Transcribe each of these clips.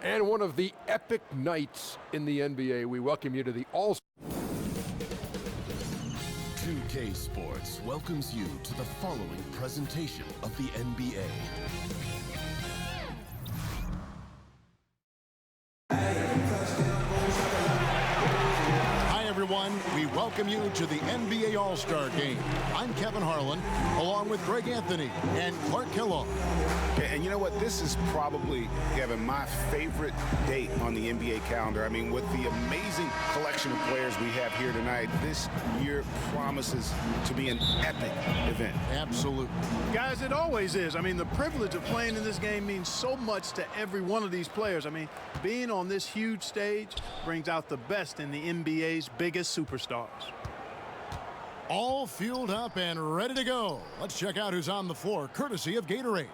And one of the epic nights in the NBA. We welcome you to the All-Star. 2K Sports welcomes you to the following presentation of the NBA. Hi everyone, we welcome you to the NBA All-Star Game. I'm Kevin Harlan, along with Greg Anthony and Clark Kellogg. And you know what? This is probably, Kevin, my favorite date on the NBA calendar. I mean, with the amazing collection of players we have here tonight, this year promises to be an epic event. Absolutely. Guys, it always is. I mean, the privilege of playing in this game means so much to every one of these players. I mean, being on this huge stage brings out the best in the NBA's biggest superstars. All fueled up and ready to go. Let's check out who's on the floor, courtesy of Gatorade.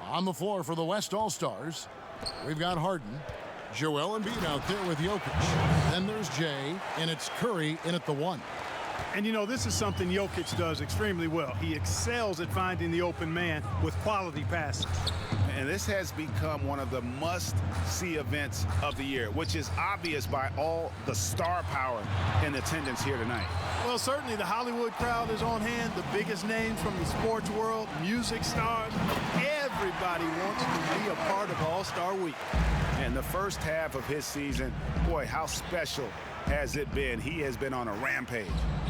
On the floor for the West All-Stars, we've got Harden, Joel Embiid out there with Jokic. Then there's Jay, and it's Curry in at the 1. And you know, this is something Jokic does extremely well. He excels at finding the open man with quality passes. And this has become one of the must-see events of the year, which is obvious by all the star power in attendance here tonight. Well, certainly the Hollywood crowd is on hand, the biggest names from the sports world, music stars. Everybody wants to be a part of All-Star Week. And the first half of his season, boy, how special has it been? He has been on a rampage.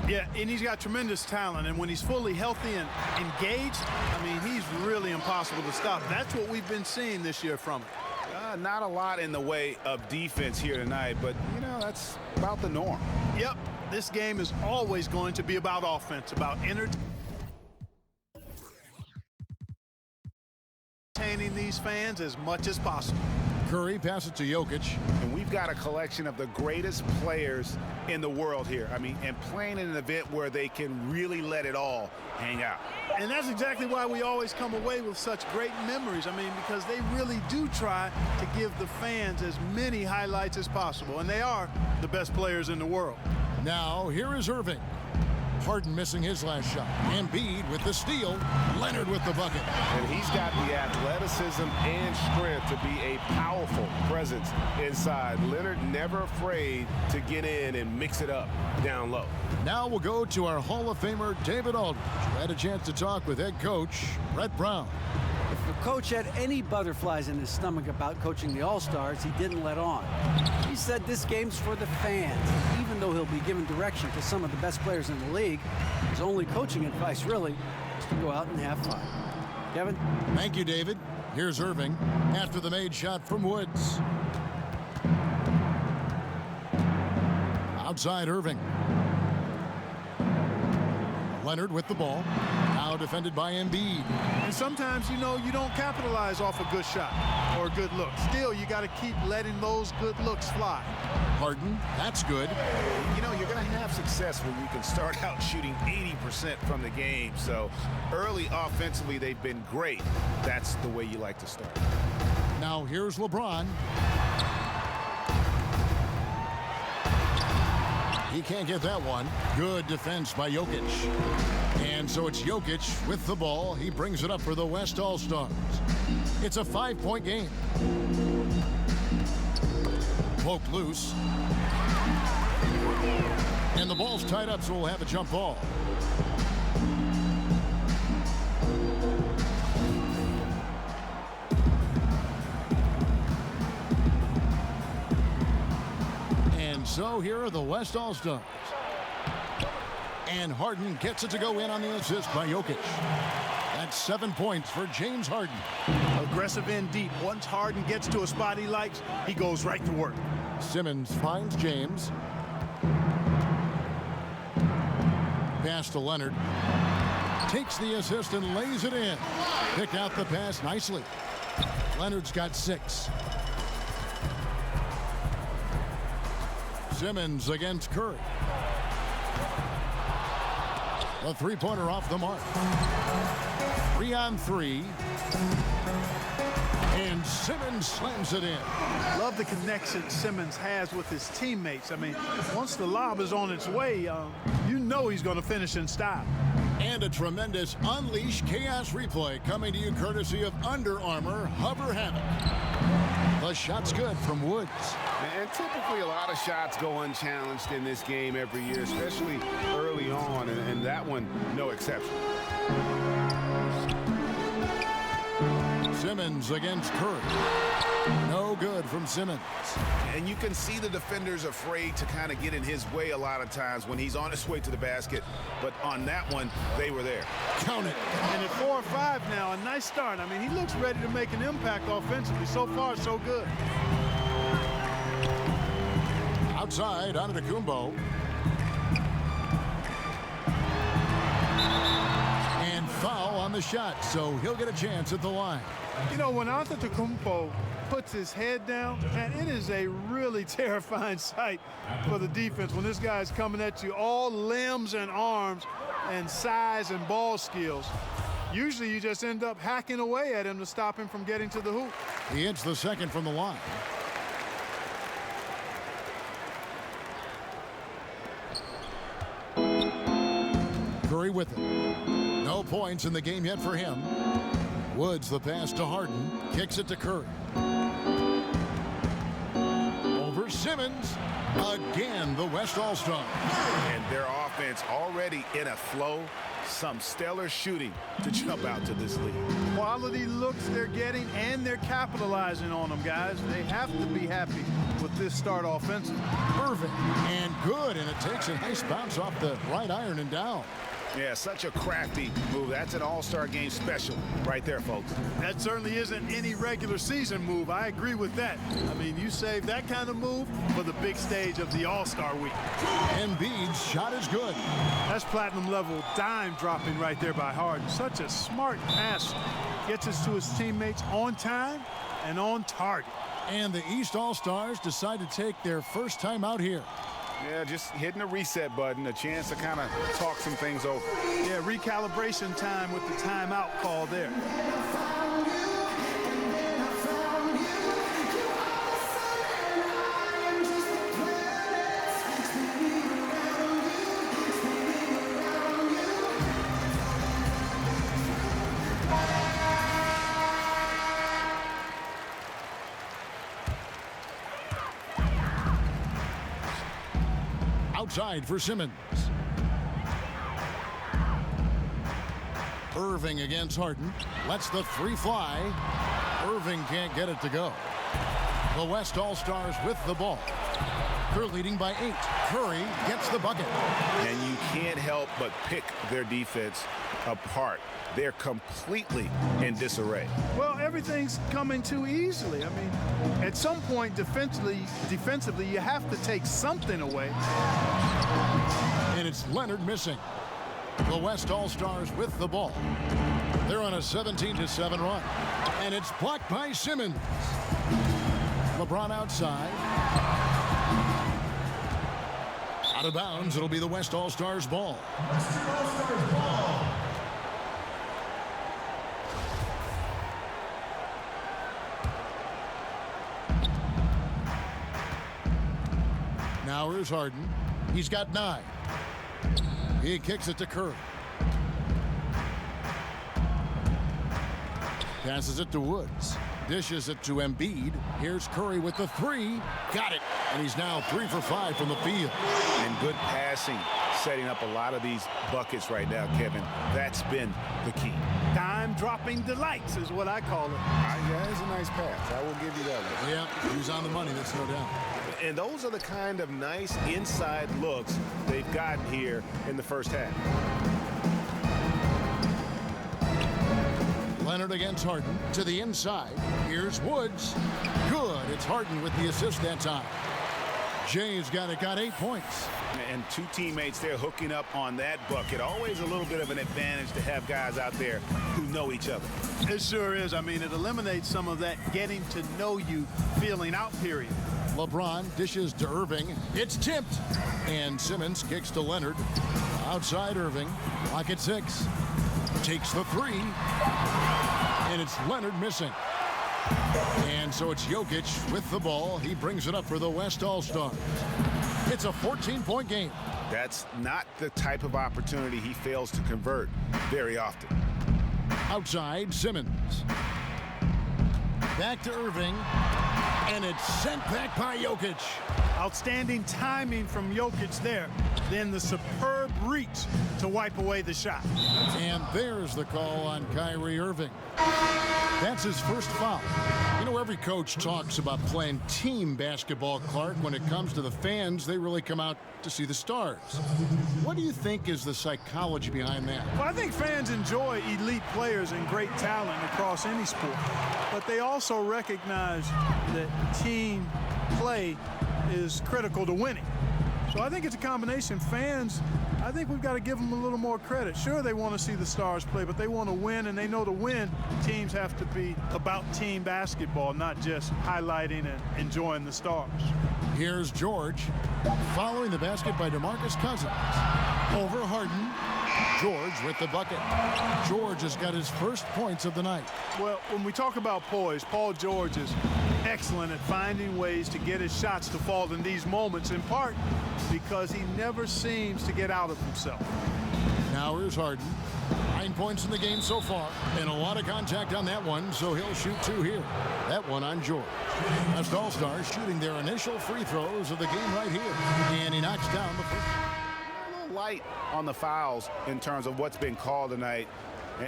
Yeah, and he's got tremendous talent, and when he's fully healthy and engaged, I mean, he's really impossible to stop. That's what we've been seeing this year from him. Not a lot in the way of defense here tonight, but, you know, that's about the norm. Yep, this game is always going to be about offense, about entertaining these fans as much as possible. Curry passes to Jokic. And we've got a collection of the greatest players in the world here. I mean, and playing in an event where they can really let it all hang out. And that's exactly why we always come away with such great memories. I mean, because they really do try to give the fans as many highlights as possible. And they are the best players in the world. Now, here is Irving. Harden missing his last shot. Embiid with the steal. Leonard with the bucket. And he's got the athleticism and strength to be a powerful presence inside. Leonard never afraid to get in and mix it up down low. Now we'll go to our Hall of Famer, David Aldridge, who had a chance to talk with head coach Brett Brown. If the coach had any butterflies in his stomach about coaching the All-Stars, he didn't let on. He said this game's for the fans. Even though he'll be giving direction to some of the best players in the league, his only coaching advice really is to go out and have fun. Kevin? Thank you, David. Here's Irving after the made shot from Woods. Outside Irving. Leonard with the ball. Now defended by Embiid. And sometimes, you know, you don't capitalize off a good shot or a good look. Still, you got to keep letting those good looks fly. Harden, that's good. You know, you're going to have success when you can start out shooting 80% from the game. So early offensively, they've been great. That's the way you like to start. Now here's LeBron. He can't get that one. Good defense by Jokic. And so it's Jokic with the ball. He brings it up for the West All-Stars. It's a 5-point game. Poked loose. And the ball's tied up, so we'll have a jump ball. So here are the West All-Stars. And Harden gets it to go in on the assist by Jokic. That's 7 points for James Harden. Aggressive in deep. Once Harden gets to a spot he likes, he goes right to work. Simmons finds James. Pass to Leonard. Takes the assist and lays it in. Picked out the pass nicely. Leonard's got 6. Simmons against Curry. The three-pointer off the mark. 3 on 3. And Simmons slams it in. Love the connection Simmons has with his teammates. I mean, once the lob is on its way, you know he's going to finish in style. And a tremendous Unleash Chaos replay coming to you courtesy of Under Armour Hover Havoc. The shot's good from Woods. And typically a lot of shots go unchallenged in this game every year, especially early on, and that one, no exception. Simmons against Curry. No good from Simmons. And you can see the defenders afraid to kind of get in his way a lot of times when he's on his way to the basket. But on that one, they were there. Count it. And at 4 or 5 now, a nice start. I mean, he looks ready to make an impact offensively. So far, so good. Outside, Antetokounmpo. And foul on the shot, so he'll get a chance at the line. You know, when Antetokounmpo puts his head down, and it is a really terrifying sight for the defense when this guy's coming at you, all limbs and arms and size and ball skills. Usually you just end up hacking away at him to stop him from getting to the hoop. He hits the second from the line. Curry with it. No points in the game yet for him. Woods the pass to Harden. Kicks it to Curry. Over Simmons. Again, the West All-Star. And their offense already in a flow. Some stellar shooting to jump out to this lead. Quality looks they're getting, and they're capitalizing on them, guys. They have to be happy with this start offensively. Irving. And good, and it takes a nice bounce off the right iron and down. Yeah, such a crafty move. That's an all-star game special right there, folks. That certainly isn't any regular season move. I agree with that. I mean, you save that kind of move for the big stage of the All-Star week. Embiid's shot is good. That's platinum level dime dropping right there by Harden. Such a smart pass. Gets us to his teammates on time and on target. And the East All-Stars decide to take their first time out here. Yeah, just hitting the reset button, a chance to kind of talk some things over. Yeah, recalibration time with the timeout call there. Outside for Simmons. Irving against Harden. Lets the three fly. Irving can't get it to go. The West All-Stars with the ball. They're leading by 8. Curry gets the bucket. And you can't help but pick their defense apart. They're completely in disarray. Well, everything's coming too easily. I mean, at some point defensively, you have to take something away. And it's Leonard missing. The West All-Stars with the ball. They're on a 17-7 run. And it's blocked by Simmons. LeBron outside. Out of bounds, it'll be the West All-Stars ball. Now here's Harden. He's got 9. He kicks it to Curry. Passes it to Woods. Dishes it to Embiid. Here's Curry with the 3. Got it. And he's now 3 for 5 from the field. And good passing, setting up a lot of these buckets right now, Kevin. That's been the key. Time-dropping delights is what I call it. Yeah, it's a nice pass. I will give you that one. Yeah, he's on the money, that's no doubt. And those are the kind of nice inside looks they've gotten here in the first half. Leonard against Harden to the inside. Here's Woods. Good. It's Harden with the assist that time. Jay's got 8 points. And 2 teammates there hooking up on that bucket. Always a little bit of an advantage to have guys out there who know each other. It sure is. I mean, it eliminates some of that getting to know you feeling out period. LeBron dishes to Irving. It's tipped. And Simmons kicks to Leonard. Outside Irving. Clock at 6. Takes the 3. And it's Leonard missing. And so it's Jokic with the ball. He brings it up for the West All-Stars. It's a 14-point game. That's not the type of opportunity he fails to convert very often. Outside Simmons. Back to Irving. And it's sent back by Jokic. Outstanding timing from Jokic there. Then the superb reach to wipe away the shot. And there's the call on Kyrie Irving. That's his first foul. You know, every coach talks about playing team basketball, Clark. When it comes to the fans, they really come out to see the stars. What do you think is the psychology behind that? Well, I think fans enjoy elite players and great talent across any sport. But they also recognize that team play is critical to winning. So I think it's a combination. Fans, I think we've got to give them a little more credit. Sure, they want to see the stars play, but they want to win, and they know to win, teams have to be about team basketball, not just highlighting and enjoying the stars. Here's George, following the basket by DeMarcus Cousins. Over Harden. George with the bucket. George has got his first points of the night. Well, when we talk about poise, Paul George is excellent at finding ways to get his shots to fall in these moments, in part because he never seems to get out of himself. Now here's Harden. 9 points in the game so far, and a lot of contact on that one, so he'll shoot 2 here. That one on George. West All-Stars shooting their initial free throws of the game right here, and he knocks down the first. A little light on the fouls in terms of what's been called tonight,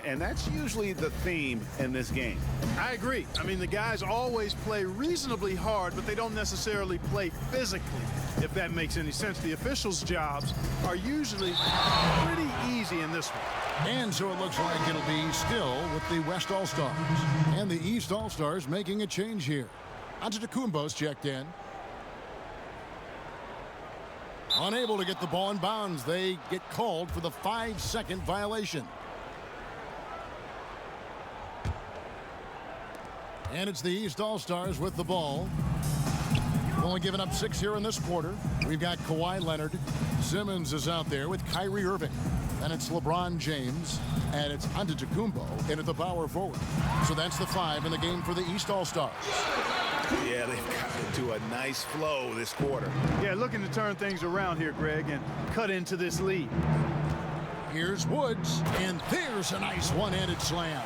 and that's usually the theme in this game. I agree. I mean, the guys always play reasonably hard, but they don't necessarily play physically, if that makes any sense. The officials' jobs are usually pretty easy in this one. And so it looks like it'll be still with the West All-Stars. And the East All-Stars making a change here. Antetokounmpo's checked in. Unable to get the ball in bounds. They get called for the 5-second violation. And it's the East All-Stars with the ball. Only giving up 6 here in this quarter. We've got Kawhi Leonard. Simmons is out there with Kyrie Irving. And it's LeBron James. And it's Antetokounmpo in at the power forward. So that's the 5 in the game for the East All-Stars. Yeah, they've got into a nice flow this quarter. Yeah, looking to turn things around here, Greg, and cut into this lead. Here's Woods. And there's a nice one-handed slam.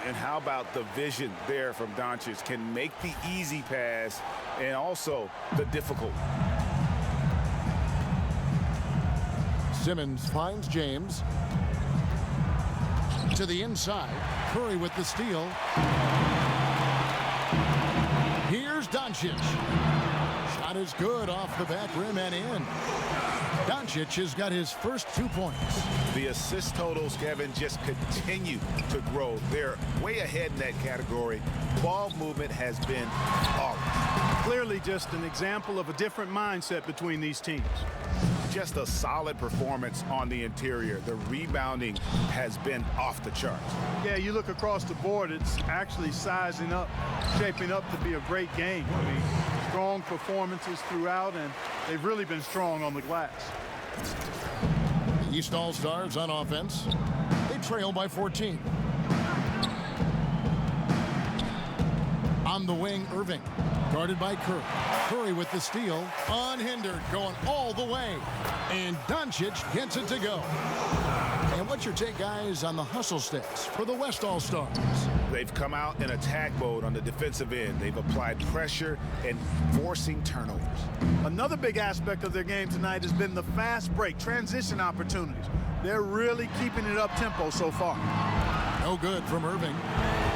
And how about the vision there from Doncic? Can make the easy pass and also the difficult. Simmons finds James. To the inside. Curry with the steal. Here's Doncic. Shot is good off the back rim and in. Doncic has got his first 2 points. The assist totals, Kevin, just continue to grow. They're way ahead in that category. Ball movement has been off. Clearly just an example of a different mindset between these teams. Just a solid performance on the interior. The rebounding has been off the charts. Yeah, you look across the board, it's actually sizing up, shaping up to be a great game. I mean, strong performances throughout, and they've really been strong on the glass. The East All-Stars on offense. They trail by 14. On the wing, Irving. Guarded by Curry. Curry with the steal. Unhindered, going all the way. And Doncic gets it to go. And what's your take, guys, on the hustle sticks for the West All-Stars? They've come out in attack mode on the defensive end. They've applied pressure and forcing turnovers. Another big aspect of their game tonight has been the fast break, transition opportunities. They're really keeping it up tempo so far. No good from Irving.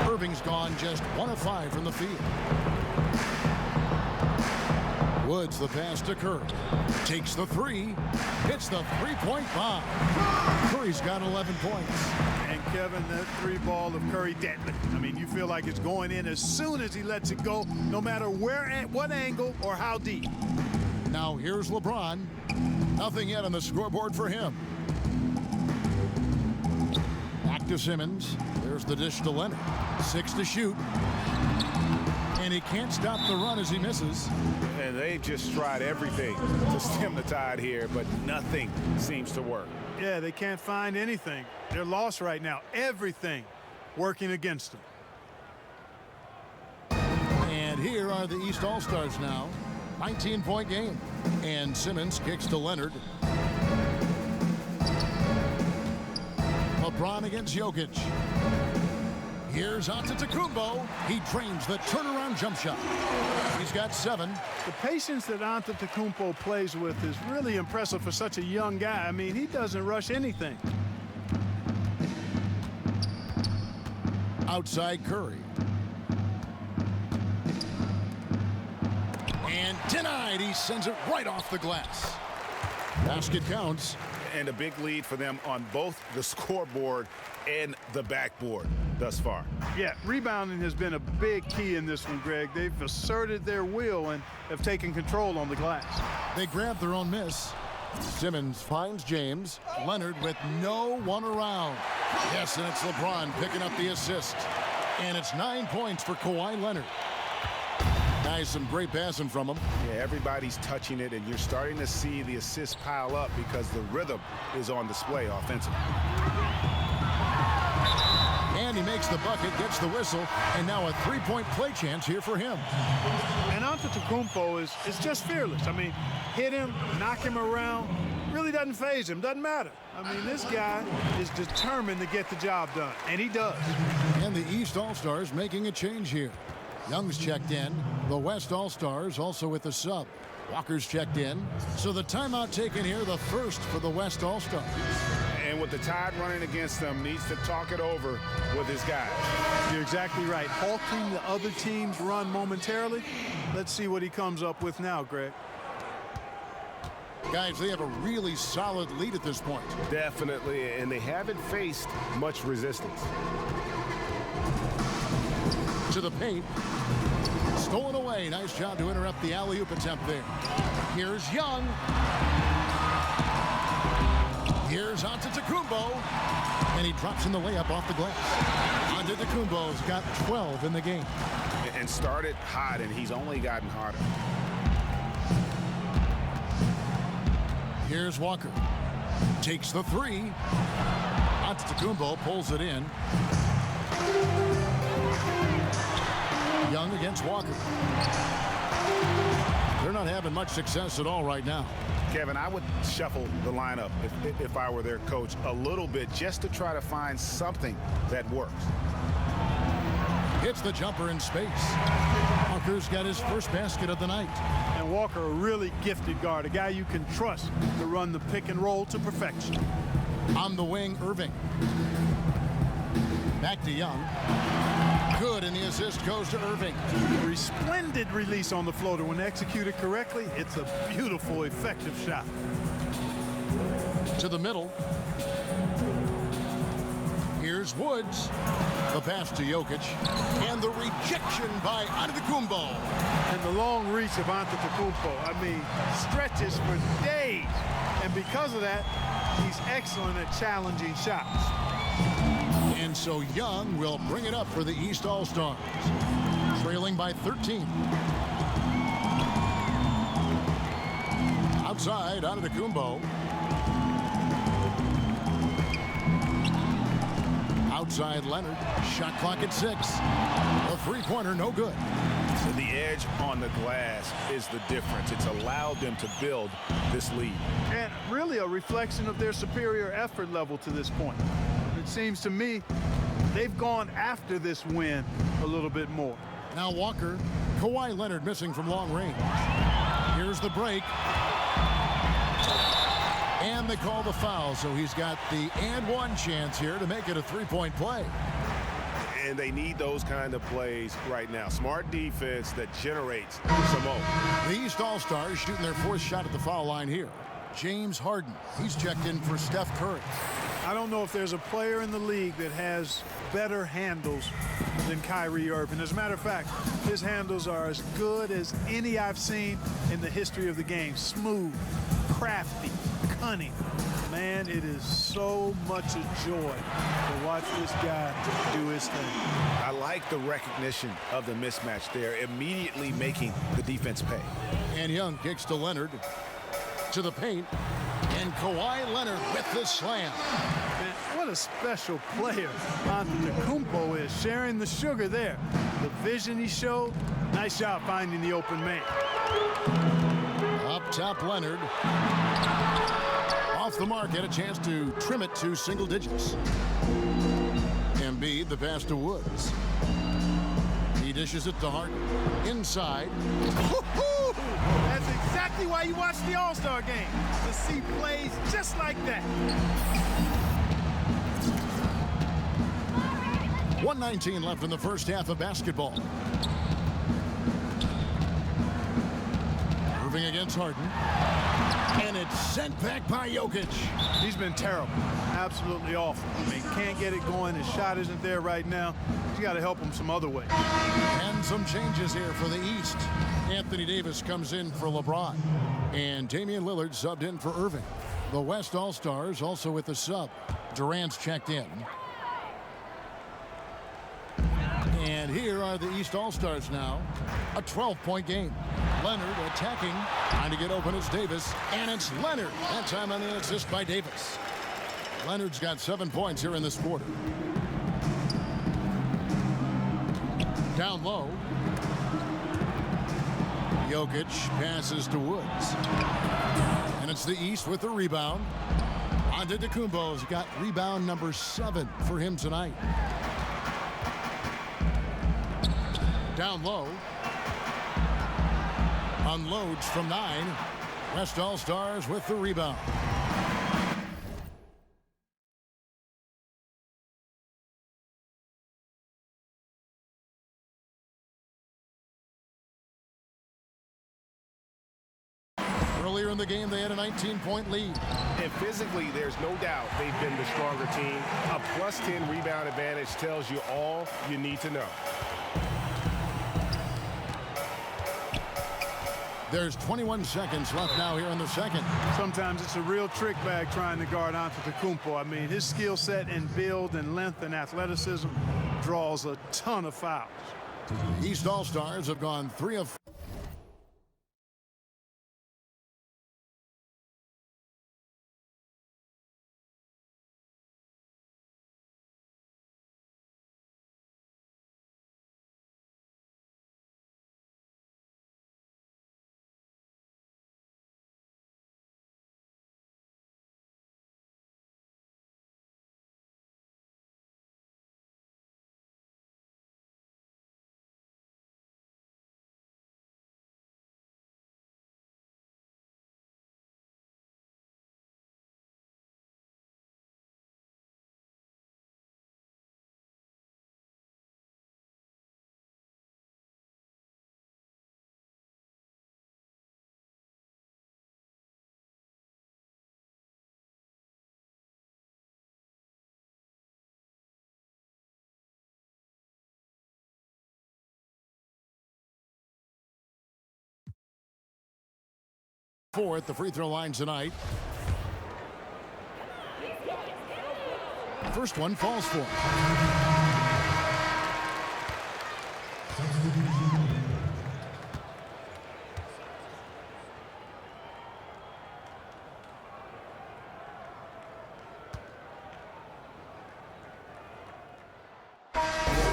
Irving's gone just 1 of 5 from the field. Woods the pass to Curry. Takes the 3. Hits the 3-point bomb. Curry's got 11 points. And Kevin, that 3 ball of Curry deadly. I mean, you feel like it's going in as soon as he lets it go, no matter where, at what angle, or how deep. Now here's LeBron. Nothing yet on the scoreboard for him. Back to Simmons. There's the dish to Leonard. 6 to shoot. And he can't stop the run as he misses. And they've just tried everything to stem the tide here, but nothing seems to work. Yeah, they can't find anything. They're lost right now. Everything working against them. And here are the East All-Stars now. 19-point game. And Simmons kicks to Leonard. LeBron against Jokic. Here's Antetokounmpo. He drains the turnaround jump shot. He's got 7. The patience that Antetokounmpo plays with is really impressive for such a young guy. I mean, he doesn't rush anything. Outside Curry. And denied. He sends it right off the glass. Basket counts. And a big lead for them on both the scoreboard and the backboard thus far. Yeah, rebounding has been a big key in this one, Greg. They've asserted their will and have taken control on the glass. They grab their own miss. Simmons finds James. Leonard with no one around. Yes, and it's LeBron picking up the assist. And it's 9 points for Kawhi Leonard. Nice, some great passing from him. Yeah, everybody's touching it, and you're starting to see the assists pile up because the rhythm is on display offensively. And he makes the bucket, gets the whistle, and now a three-point play chance here for him. And Antetokounmpo is just fearless. I mean, hit him, knock him around, really doesn't faze him, doesn't matter. I mean, this guy is determined to get the job done, and he does. And the East All-Stars making a change here. Young's checked in. The West All-Stars also with the sub. Walker's checked in. So the timeout taken here, the first for the West All-Stars. And with the Tide running against them, needs to talk it over with his guys. You're exactly right. Halting the other team's run momentarily. Let's see what he comes up with now, Greg. Guys, they have a really solid lead at this point. Definitely, and they haven't faced much resistance. To the paint. Stolen away. Nice job to interrupt the alley-oop attempt there. Here's Young. Here's Antetokounmpo. And he drops in the layup off the glass. Antetokounmpo's got 12 in the game. And started hot, and he's only gotten hotter. Here's Walker. Takes the three. Antetokounmpo pulls it in. Young against Walker. They're not having much success at all right now. Kevin, I would shuffle the lineup if I were their coach a little bit just to try to find something that works. Hits the jumper in space. Walker's got his first basket of the night. And Walker, a really gifted guard, a guy you can trust to run the pick and roll to perfection. On the wing, Irving. Back to Young. Good, and the assist goes to Irving. Resplendent release on the floater. When executed correctly, it's a beautiful, effective shot. To the middle. Here's Woods. The pass to Jokic. And the rejection by Antetokounmpo. And the long reach of Antetokounmpo. I mean, stretches for days. And because of that, he's excellent at challenging shots. And so Young will bring it up for the East All-Stars. Trailing by 13. Outside, Antetokounmpo. Outside Leonard. Shot clock at 6. A three-pointer, no good. So the edge on the glass is the difference. It's allowed them to build this lead. And really a reflection of their superior effort level to this point. It seems to me they've gone after this win a little bit more. Now Walker. Kawhi Leonard missing from long range. Here's the break. And they call the foul, so he's got the and one chance here to make it a three-point play. And they need those kind of plays right now. Smart defense that generates some more. The East All-Stars shooting their fourth shot at the foul line here. James Harden. He's checked in for Steph Curry. I don't know if there's a player in the league that has better handles than Kyrie Irving. As a matter of fact, his handles are as good as any I've seen in the history of the game. Smooth, crafty, cunning. Man, it is so much a joy to watch this guy do his thing. I like the recognition of the mismatch there, immediately making the defense pay. And Young kicks to Leonard. To the paint. And Kawhi Leonard with the slam. Man, what a special player Antetokounmpo is, sharing the sugar there. The vision he showed, nice job finding the open man. Up top, Leonard. Off the mark, had a chance to trim it to single digits. Embiid, the pass to Woods. He dishes it to Harden. Inside. Woo-hoo! That's exactly why you watch the All-Star game, to see plays just like that. 1:19 left in the first half of basketball. Moving against Harden. And it's sent back by Jokic. He's been terrible. Absolutely awful. I mean, can't get it going. His shot isn't there right now. You got to help him some other way. And some changes here for the East. Anthony Davis comes in for LeBron. And Damian Lillard subbed in for Irving. The West All-Stars also with the sub. Durant's checked in. And here are the East All-Stars now. A 12-point game. Leonard attacking. Trying to get open is Davis. And it's Leonard. That time on the assist by Davis. Leonard's got 7 points here in this quarter. Down low. Jokic passes to Woods. And it's the East with the rebound. Antetokounmpo's got rebound number 7 for him tonight. Down low. Unloads from 9. West All-Stars with the rebound. Earlier in the game, they had a 19-point lead. And physically, there's no doubt they've been the stronger team. A +10 rebound advantage tells you all you need to know. There's 21 seconds left now here in the second. Sometimes it's a real trick bag trying to guard Antetokounmpo. I mean, his skill set and build and length and athleticism draws a ton of fouls. East All-Stars have gone 3 of 4. At the free throw line tonight. First one falls for him.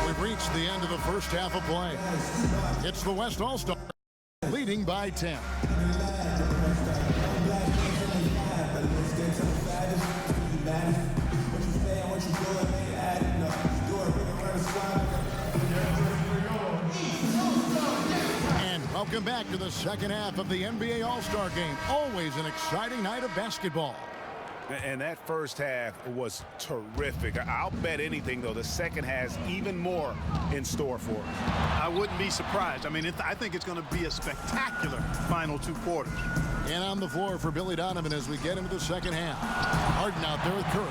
We've reached the end of the first half of play. It's the West All-Stars leading by 10. And welcome back to the second half of the NBA All-Star Game. Always an exciting night of basketball. And that first half was terrific. I'll bet anything, though, the second has even more in store for us. I wouldn't be surprised. I mean, I think it's going to be a spectacular final 2 quarters. And on the floor for Billy Donovan as we get into the second half. Harden out there with Curry.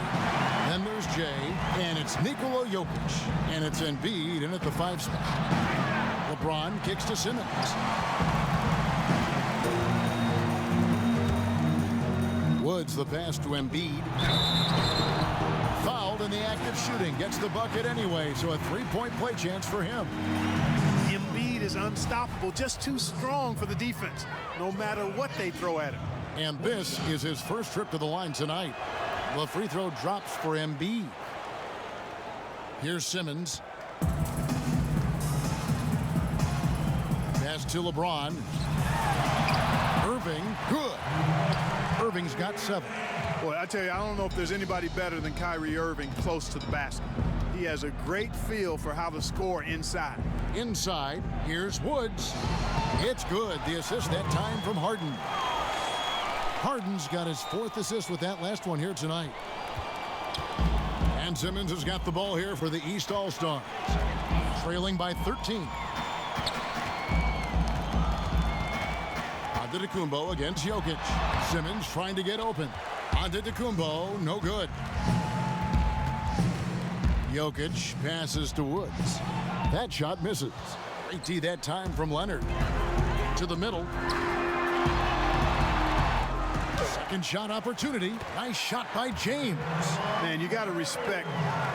Then there's Jay, and it's Nikola Jokic. And it's Embiid in at the 5 spot. LeBron kicks to Simmons. Woods the pass to Embiid. Fouled in the act of shooting. Gets the bucket anyway, so a 3-point play chance for him. Embiid is unstoppable, just too strong for the defense, no matter what they throw at him. And this is his first trip to the line tonight. The free throw drops for Embiid. Here's Simmons. Pass to LeBron. Irving, good. Irving's got 7. Boy, I tell you, I don't know if there's anybody better than Kyrie Irving close to the basket. he has a great feel for how to score inside. Inside, here's Woods. It's good. The assist that time from Harden. Harden's got his 4th assist with that last one here tonight. And Simmons has got the ball here for the East All-Stars. Trailing by 13. Antetokounmpo against Jokic. Simmons trying to get open. Antetokounmpo, no good. Jokic passes to Woods. That shot misses. Great D that time from Leonard. To the middle. Second shot opportunity. Nice shot by James. Man, you got to respect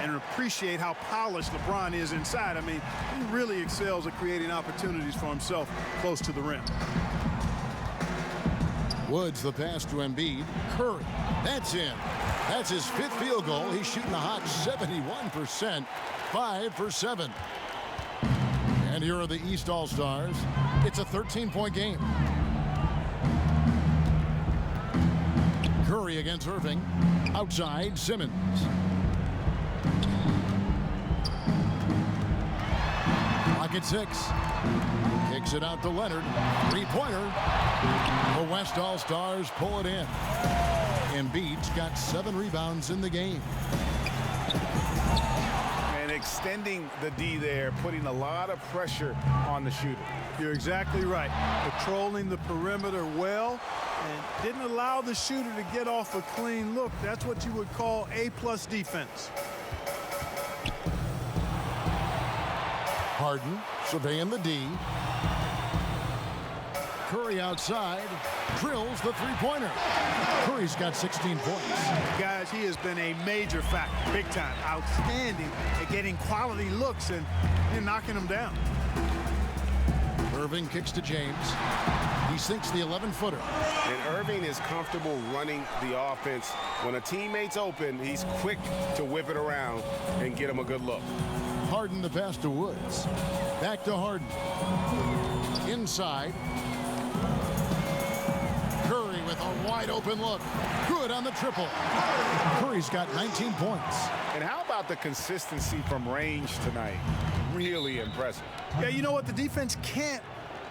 and appreciate how polished LeBron is inside. I mean, he really excels at creating opportunities for himself close to the rim. Woods the pass to Embiid. Curry. That's in. That's his 5th field goal. He's shooting a hot 71%. 5 for 7. And here are the East All-Stars. It's a 13-point game. Curry against Irving. Outside, Simmons. Clock at 6. Kicks it out to Leonard. 3-pointer. The West All-Stars pull it in. Embiid's got 7 rebounds in the game. And extending the D there, putting a lot of pressure on the shooter. You're exactly right. Patrolling the perimeter well and didn't allow the shooter to get off a clean look. That's what you would call A+ defense. Harden surveying the D. Curry outside, drills the 3-pointer. Curry's got 16 points. Guys, he has been a major factor, big time, outstanding at getting quality looks and knocking them down. Irving kicks to James. He sinks the 11-footer. And Irving is comfortable running the offense. When a teammate's open, he's quick to whip it around and get him a good look. Harden the pass to Woods. Back to Harden. Inside. Curry with a wide open look. Good on the triple. Curry's got 19 points. And how about the consistency from range tonight? Really impressive. Yeah, you know what? The defense can't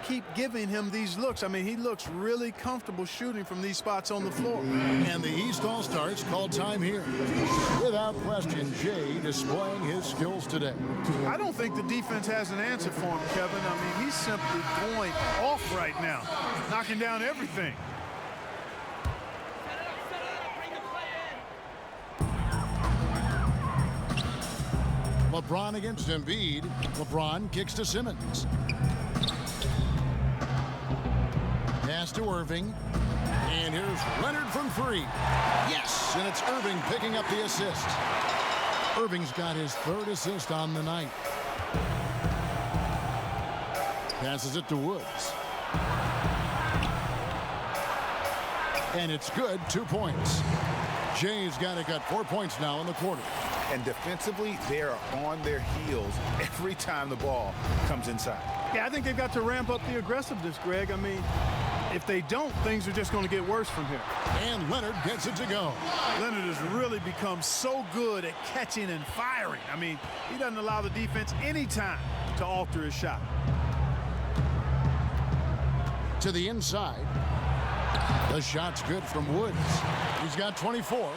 keep giving him these looks. I mean, he looks really comfortable shooting from these spots on the floor. And the East All-Stars call time here. Without question, Jay displaying his skills today. I don't think the defense has an answer for him, Kevin. I mean, he's simply going off right now, knocking down everything. LeBron against Embiid. LeBron kicks to Simmons. Pass to Irving. And here's Leonard from 3. Yes, and it's Irving picking up the assist. Irving's got his 3rd assist on the night. Passes it to Woods. And it's good, 2 points. Jay's got 4 points now in the quarter. And defensively, they are on their heels every time the ball comes inside. Yeah, I think they've got to ramp up the aggressiveness, Greg. I mean, if they don't, things are just going to get worse from here. And Leonard gets it to go. Leonard has really become so good at catching and firing. I mean, he doesn't allow the defense any time to alter his shot. To the inside. The shot's good from Woods. He's got 24.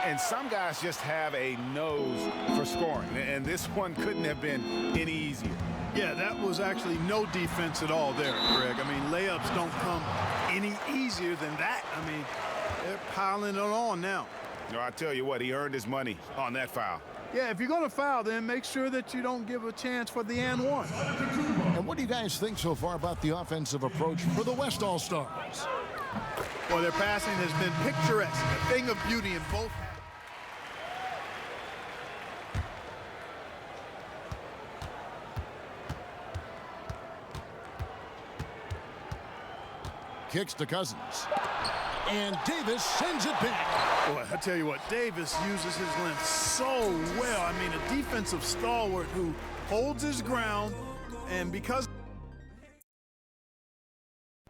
And some guys just have a nose for scoring. And this one couldn't have been any easier. Yeah, that was actually no defense at all there, Greg. I mean, layups don't come any easier than that. I mean, they're piling it on now. No, I tell you what, he earned his money on that foul. Yeah, if you're going to foul, then make sure that you don't give a chance for the and one. And what do you guys think so far about the offensive approach for the West All-Stars? Well, their passing has been picturesque, a thing of beauty in both. Kicks to Cousins. And Davis sends it back. Boy, I tell you what, Davis uses his length so well. I mean, a defensive stalwart who holds his ground, and because...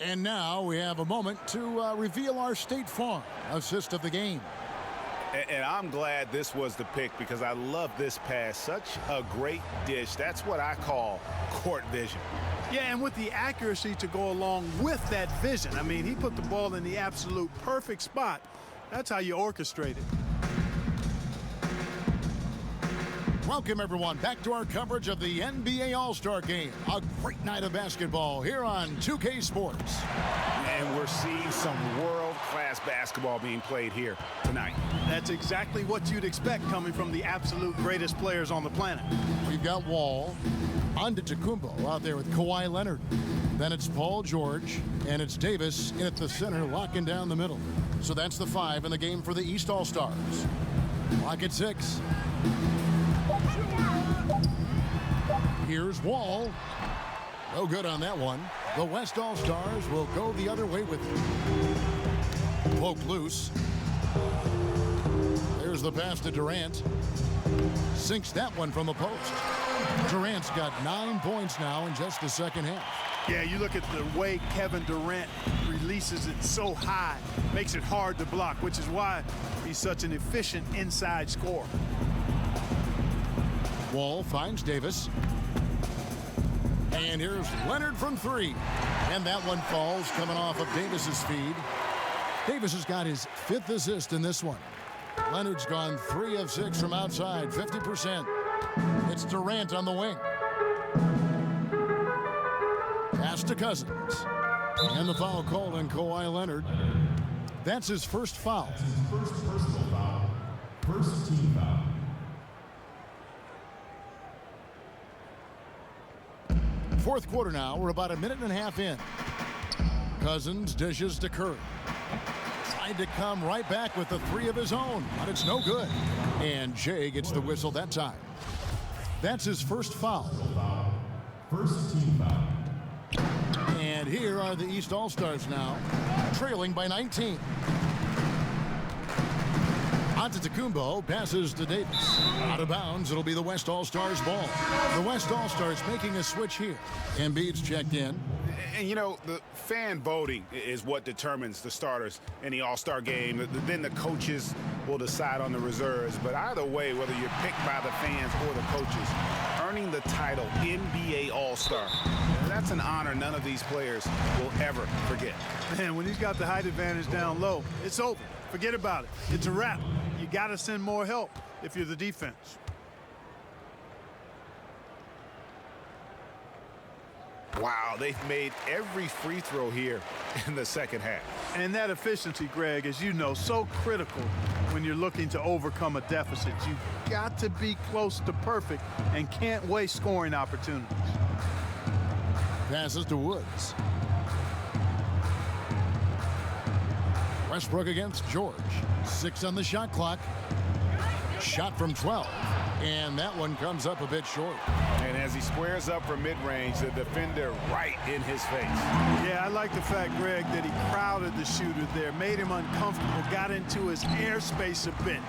And now we have a moment to reveal our State Farm assist of the game. And I'm glad this was the pick because I love this pass. Such a great dish. That's what I call court vision. Yeah, and with the accuracy to go along with that vision. I mean, he put the ball in the absolute perfect spot. That's how you orchestrate it. Welcome, everyone, back to our coverage of the NBA All-Star Game. A great night of basketball here on 2K Sports. And we're seeing some world-class basketball being played here tonight. That's exactly what you'd expect coming from the absolute greatest players on the planet. We've got Wall, Antetokounmpo out there with Kawhi Leonard. Then it's Paul George, and it's Davis in at the center, locking down the middle. So that's the 5 in the game for the East All-Stars. Clock at 6. Here's Wall. No good on that one. The West All-Stars will go the other way with it. Poke loose. There's the pass to Durant. Sinks that one from the post. Durant's got 9 points now in just the second half. Yeah, you look at the way Kevin Durant releases it so high. Makes it hard to block, which is why he's such an efficient inside scorer. Wall finds Davis. And here's Leonard from 3. And that one falls coming off of Davis's feed. Davis has got his 5th assist in this one. Leonard's gone 3 of 6 from outside, 50%. It's Durant on the wing. Pass to Cousins. And the foul called on Kawhi Leonard. That's his first foul. First personal foul. First team foul. Fourth quarter now. We're about a minute and a half in. Cousins dishes to Curry. Tried to come right back with the 3 of his own, but it's no good. And Jay gets the whistle that time. That's his first foul. First team foul. And here are the East All-Stars now, trailing by 19. Antetokounmpo passes to Davis. Out of bounds, it'll be the West All-Stars ball. The West All-Stars making a switch here. Embiid's checked in. And, you know, the fan voting is what determines the starters in the All-Star game. Then the coaches will decide on the reserves. But either way, whether you're picked by the fans or the coaches, earning the title NBA All-Star, that's an honor none of these players will ever forget. Man, when he's got the height advantage down low, it's over. Forget about it. It's a wrap. You got to send more help if you're the defense. Wow, they've made every free throw here in the second half. And that efficiency, Greg, as you know, so critical when you're looking to overcome a deficit. You've got to be close to perfect and can't waste scoring opportunities. Passes to Woods. Westbrook against George. 6 on the shot clock. Shot from 12. And that one comes up a bit short. And as he squares up for mid-range, the defender right in his face. Yeah, I like the fact, Greg, that he crowded the shooter there, made him uncomfortable, got into his airspace a bit.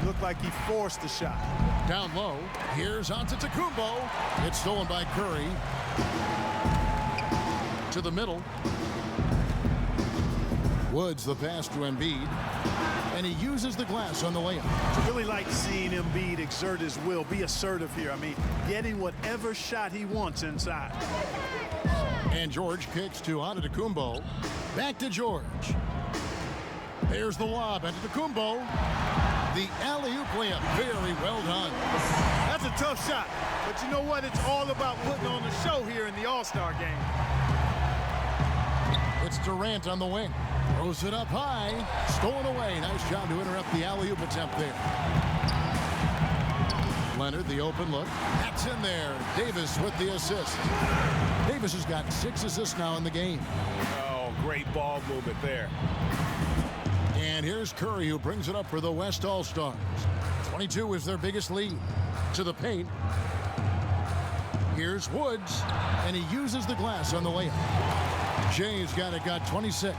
Looked like he forced the shot. Down low, here's Antetokounmpo. It's stolen by Curry. To the middle. Woods the pass to Embiid. And he uses the glass on the layup. I really like seeing Embiid exert his will, be assertive here. I mean, getting whatever shot he wants inside. And George kicks to Antetokounmpo. Back to George. There's the lob. Antetokounmpo. The alley-oop layup. Very well done. That's a tough shot. But you know what? It's all about putting on the show here in the All-Star game. It's Durant on the wing. Throws it up high. Stolen away. Nice job to interrupt the alley-oop attempt there. Leonard, the open look. That's in there. Davis with the assist. Davis has got 6 assists now in the game. Oh, great ball movement there. And here's Curry, who brings it up for the West All-Stars. 22 is their biggest lead. To the paint. Here's Woods. And he uses the glass on the layup. Jay's got 26.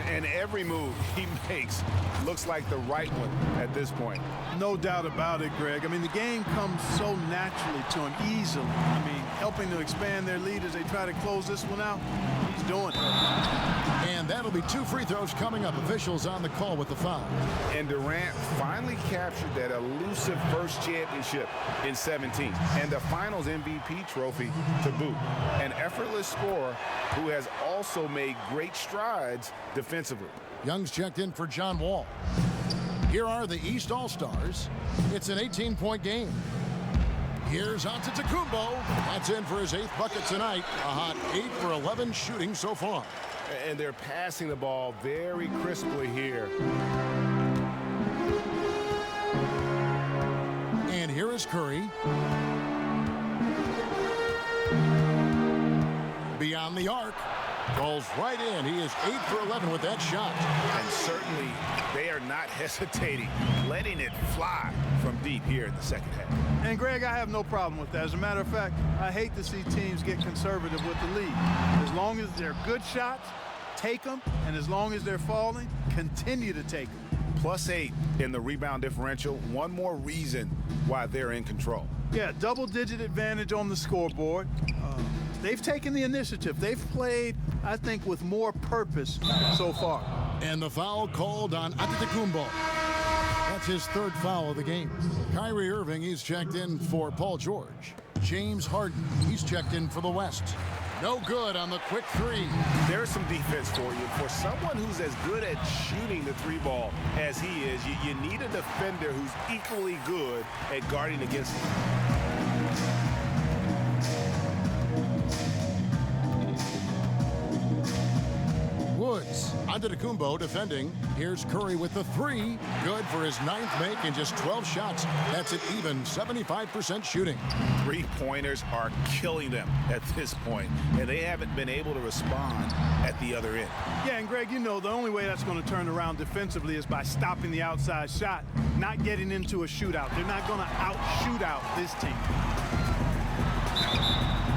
And every move he makes looks like the right one at this point. No doubt about it, Greg. I mean, the game comes so naturally to him, easily. I mean, helping to expand their lead as they try to close this one out. He's doing it. And that'll be 2 free throws coming up. Officials on the call with the foul. And Durant finally captured that elusive first championship in 17 and the finals MVP trophy to boot. An effortless scorer who has also made great strides defensively. Young's checked in for John Wall. Here are the East All-Stars. It's an 18-point game. Here's Antetokounmpo. That's in for his 8th bucket tonight. A hot 8 for 11 shooting so far. And they're passing the ball very crisply here. And here is Curry. Beyond the arc. Goes right in. He is 8 for 11 with that shot. And certainly they are not hesitating, letting it fly from deep here in the second half. And, Greg, I have no problem with that. As a matter of fact, I hate to see teams get conservative with the lead. As long as they're good shots, take them. And as long as they're falling, continue to take them. +8 in the rebound differential. One more reason why they're in control. Yeah, double-digit advantage on the scoreboard. They've taken the initiative. They've played, I think, with more purpose so far. And the foul called on Antetokounmpo. That's his 3rd foul of the game. Kyrie Irving, he's checked in for Paul George. James Harden, he's checked in for the West. No good on the quick 3. There's some defense for you. For someone who's as good at shooting the 3-ball as he is, you need a defender who's equally good at guarding against him. Woods. Antetokounmpo defending. Here's Curry with the 3. Good for his 9th make in just 12 shots. That's an even 75% shooting. 3-pointers are killing them at this point, and they haven't been able to respond at the other end. Yeah, and Greg, you know, the only way that's going to turn around defensively is by stopping the outside shot, not getting into a shootout. They're not going to out-shoot out this team.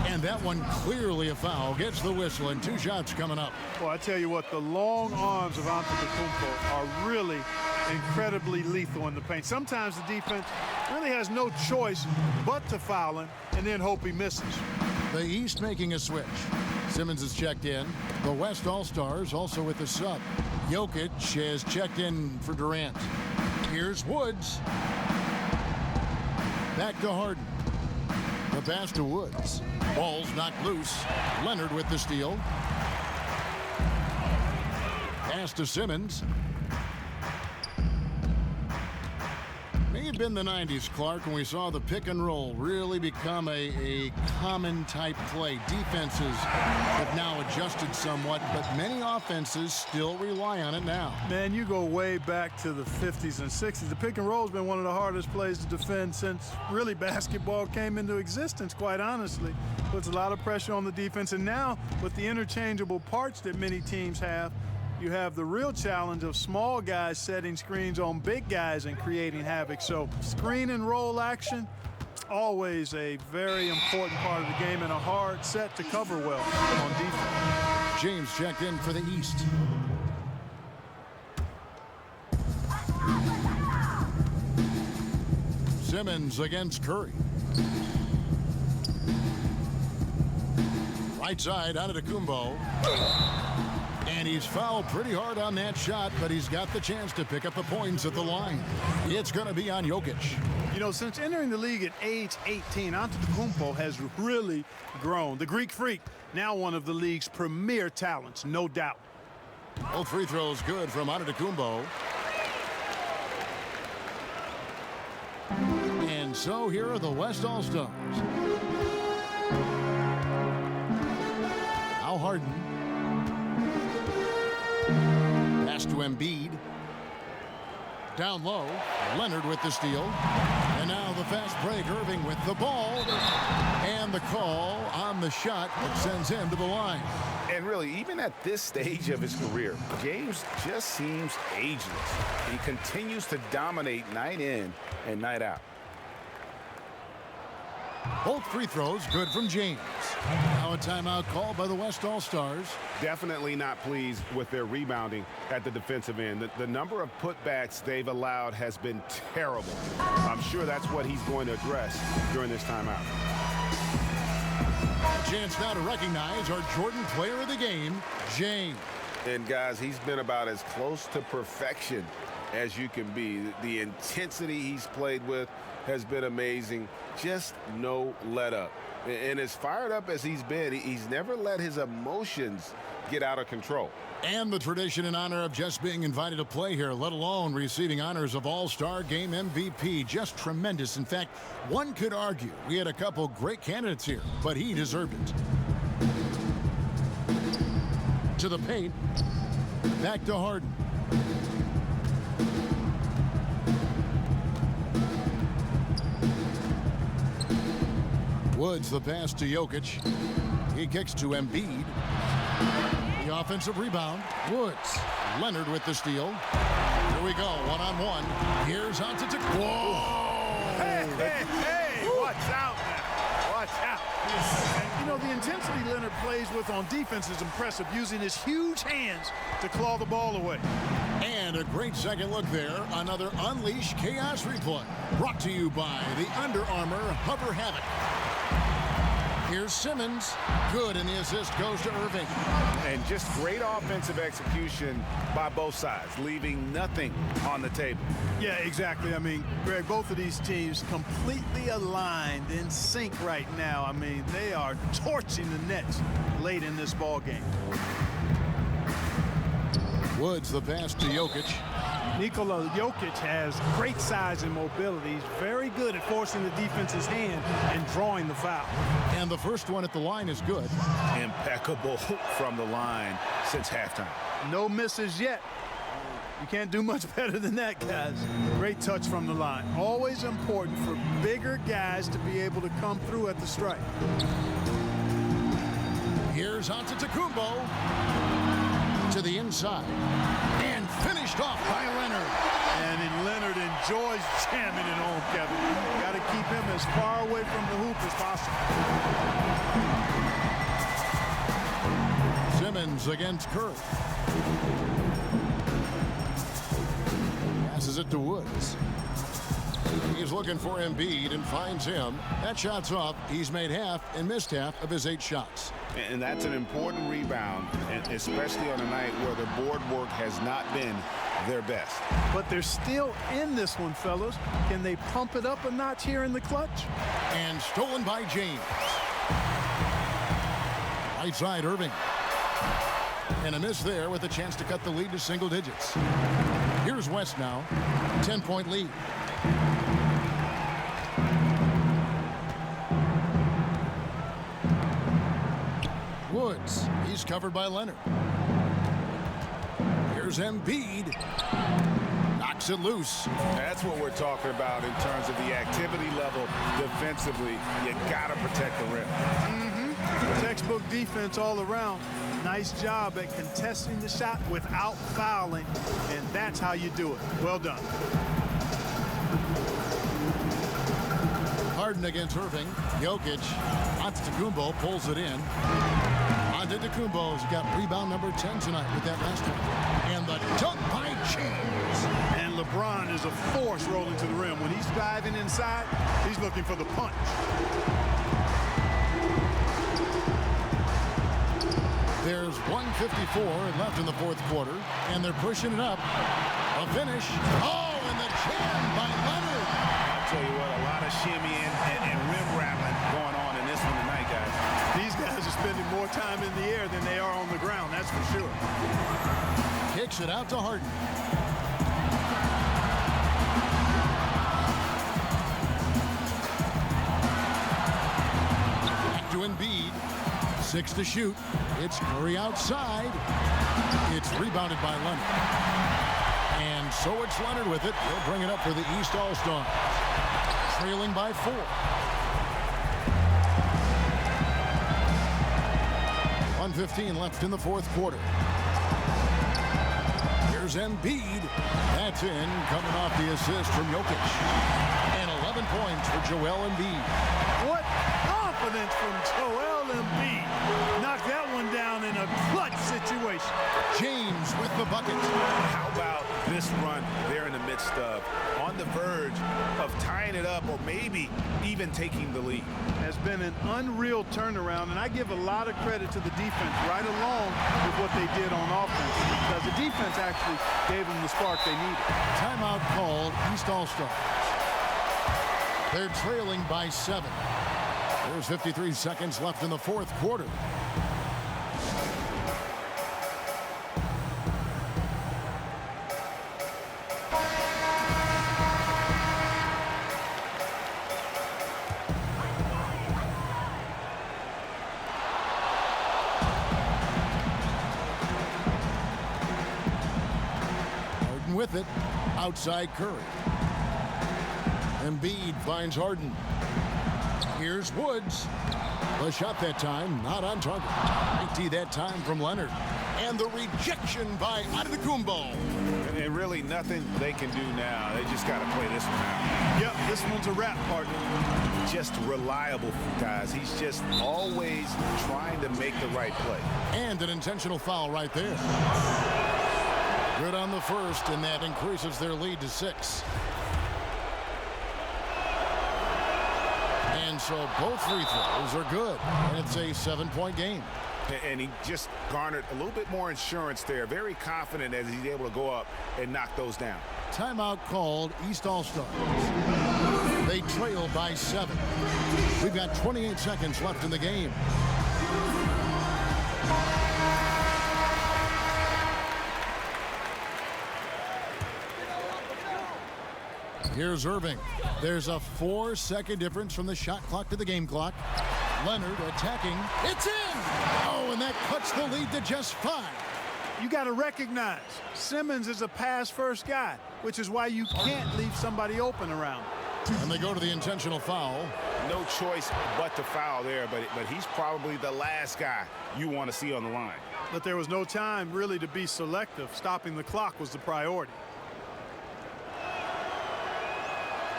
And that one clearly a foul. Gets the whistle and 2 shots coming up. Well, I tell you what, the long arms of Antetokounmpo are really incredibly lethal in the paint. Sometimes the defense really has no choice but to foul him and then hope he misses. The East making a switch. Simmons is checked in. The West All-Stars also with the sub. Jokic is checked in for Durant. Here's Woods. Back to Harden. The pass to Woods. Ball's knocked loose. Leonard with the steal. Pass to Simmons. May have been the 90s, Clark, when we saw the pick and roll really become a common type play. Defenses have now adjusted somewhat, but many offenses still rely on it now. Man, you go way back to the 50s and 60s. The pick and roll has been one of the hardest plays to defend since really basketball came into existence, quite honestly. Puts a lot of pressure on the defense, and now with the interchangeable parts that many teams have, you have the real challenge of small guys setting screens on big guys and creating havoc. So screen and roll action, always a very important part of the game and a hard set to cover well on defense. James checked in for the East. Simmons against Curry. Right side, Antetokounmpo. And he's fouled pretty hard on that shot, but he's got the chance to pick up the points at the line. It's going to be on Jokic. You know, since entering the league at age 18, Antetokounmpo has really grown. The Greek Freak, now one of the league's premier talents, no doubt. Both free throws good from Antetokounmpo. And so here are the West All-Stars. Now Harden. Pass to Embiid. Down low, Leonard with the steal. And now the fast break, Irving with the ball. And the call on the shot that sends him to the line. And really, even at this stage of his career, James just seems ageless. He continues to dominate night in and night out. Both free throws good from James. Now a timeout called by the West All-Stars. Definitely not pleased with their rebounding at the defensive end. The number of putbacks they've allowed has been terrible. I'm sure that's what he's going to address during this timeout. A chance now to recognize our Jordan player of the game, James. And guys, he's been about as close to perfection as you can be. The intensity he's played with has been amazing. Just no let up. And as fired up as he's been, he's never let his emotions get out of control. And the tradition and honor of just being invited to play here, let alone receiving honors of All-Star Game MVP. Just tremendous. In fact, one could argue we had a couple great candidates here, but he deserved it. To the paint. Back to Harden. Woods the pass to Jokic. He kicks to Embiid. The offensive rebound. Woods. Leonard with the steal. Here we go. One-on-one. Here's Antetokounmpo. Whoa! Hey! Watch out now. Watch out. And, you know, the intensity Leonard plays with on defense is impressive, using his huge hands to claw the ball away. And a great second look there. Another Unleash Chaos replay. Brought to you by the Under Armour Hover Havoc. Here's Simmons. Good, and the assist goes to Irving. And just great offensive execution by both sides, leaving nothing on the table. Yeah, exactly. I mean, Greg, both of these teams completely aligned, in sync right now. I mean, they are torching the Nets late in this ball game. Woods the pass to Jokic. Nikola Jokic has great size and mobility. He's very good at forcing the defense's hand and drawing the foul. And the first one at the line is good. Impeccable from the line since halftime. No misses yet. You can't do much better than that, guys. Great touch from the line. Always important for bigger guys to be able to come through at the strike. Here's Antetokounmpo to the inside. And finished off by Leonard. And Leonard enjoys jamming it home, Kevin. Got to keep him as far away from the hoop as possible. Simmons against Curry. Passes it to Woods. He's looking for Embiid and finds him. That shot's off. He's made half and missed half of his 8 shots. And that's an important rebound, and especially on a night where the board work has not been their best. But they're still in this one, fellas. Can they pump it up a notch here in the clutch? And stolen by James. Right side, Irving. And a miss there with a chance to cut the lead to single digits. Here's West now. 10-point lead. Woods. He's covered by Leonard. Here's Embiid. Knocks it loose. That's what we're talking about in terms of the activity level defensively. You got to protect the rim. Textbook defense all around. Nice job at contesting the shot without fouling, and that's how you do it. Well done. Harden against Irving. Jokic. Antetokounmpo pulls it in. Antetokounmpo's got rebound number 10 tonight with that last one. And the dunk by James. And LeBron is a force rolling to the rim. When he's diving inside, he's looking for the punch. There's 1:54 left in the fourth quarter, and they're pushing it up. A finish. Oh, and the jam by Leonard. I'll tell you what, a lot of shimmying and rim wrapping going on in this one tonight, guys. These guys are spending more time in the air than they are on the ground, that's for sure. Kicks it out to Harden. Back to Embiid. 6 to shoot. It's Curry outside. It's rebounded by Leonard. And so it's Leonard with it. He'll bring it up for the East All-Stars. Trailing by 4. .115 left in the fourth quarter. Here's Embiid. That's in, coming off the assist from Jokic. And 11 points for Joel Embiid. What confidence from Joel Embiid. Knocked that one down in a clutch situation. James with the bucket. How about this run they're in the midst of, on the verge of tying it up or maybe even taking the lead? Has been an unreal turnaround, and I give a lot of credit to the defense right along with what they did on offense, because the defense actually gave them the spark they needed. Timeout called East All-Stars. They're trailing by 7. There's 53 seconds left in the fourth quarter. Harden with it. Outside Curry. Embiid finds Harden. Here's Woods. The shot that time, not on target. 90 that time from Leonard. And the rejection by Antetokounmpo. And really nothing they can do now. They just got to play this one out. Yep, this one's a wrap, partner. Just reliable, guys. He's just always trying to make the right play. And an intentional foul right there. Good on the first, and that increases their lead to 6. And so both free throws are good, and it's a 7-point game. And he just garnered a little bit more insurance there. Very confident as he's able to go up and knock those down. Timeout called East All-Stars. They trail by 7. We've got 28 seconds left in the game. Here's Irving. There's a 4-second difference from the shot clock to the game clock. Leonard attacking. It's in! Oh, and that cuts the lead to just 5. You got to recognize Simmons is a pass-first guy, which is why you can't leave somebody open around. And they go to the intentional foul. No choice but to foul there, but he's probably the last guy you want to see on the line. But there was no time really to be selective. Stopping the clock was the priority.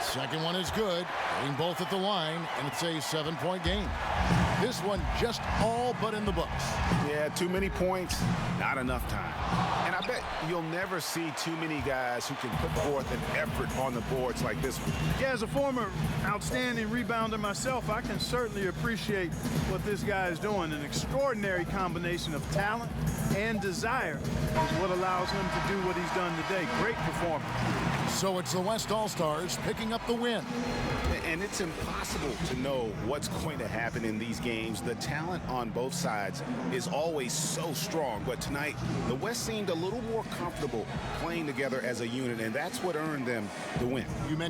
Second one is good. Getting both at the line, and it's a 7-point game. This one just all but in the books. Yeah, too many points, not enough time. And I bet you'll never see too many guys who can put forth an effort on the boards like this one. Yeah, as a former outstanding rebounder myself, I can certainly appreciate what this guy is doing. An extraordinary combination of talent and desire is what allows him to do what he's done today. Great performance. So it's the West All-Stars picking up the win. And it's impossible to know what's going to happen in these games. The talent on both sides is always so strong. But tonight, the West seemed a little more comfortable playing together as a unit, and that's what earned them the win. You mentioned